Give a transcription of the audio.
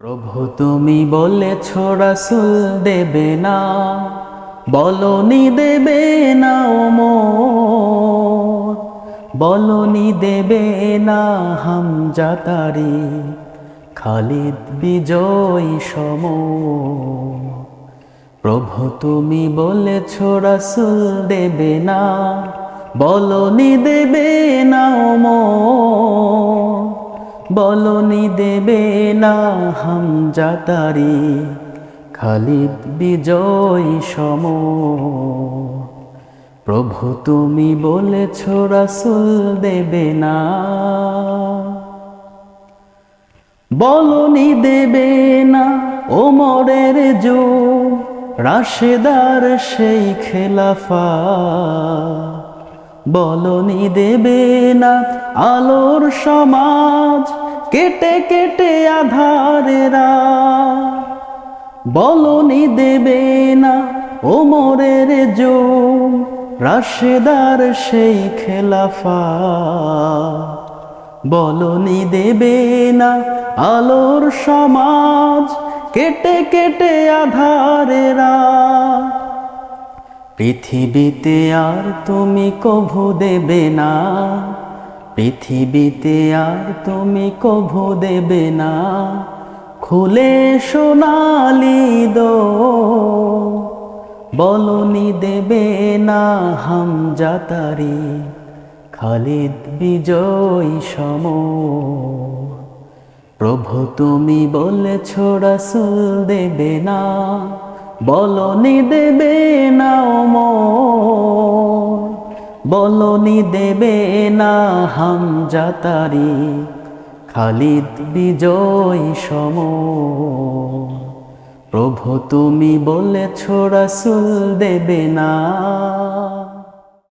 প্রভু তুমি বলেছ রাসূল দেবে না, বলনি দেবে না ওমর, বলনি দেবে না হামজা তারিক, খালিদ বিজয় সমর। প্রভু তুমি বলেছ রাসূল দেবে না, বলনি দেবে না ওমর, বলনি দেবে না হামজা তারিক, খালিদ বিজয় সমর। প্রভু তুমি বলেছ রাসূল দেবে না, বলনি দেবে না ওমরের যুগ, রাশেদার সেই খেলাফা, বলনি দেবে না আলোর সমাজ, কেটে কেটে আধারেরা, বলনি দেবে না ওমরের যুগ, রাশেদার সেই খেলাফা, বলনি দেবে না আলোর সমাজ, কেটে কেটে আধারেরা। পৃথিবীতে আর তুমি কভু দেবে না, পৃথিবীতে আর তুমি কভু দেবে না, খুলে সোনালি দো, বলনি দেবে না হামজা তারিক, খালিদ বিজয় সমর। প্রভু তুমি বলেছ রাসূল দেবে না, বলনি দেবে না ওমর, বলনি দেবে না হামজা তারিক, খালিদ বিজয় সমর। প্রভু তুমি বলেছ রাসূল দেবে না।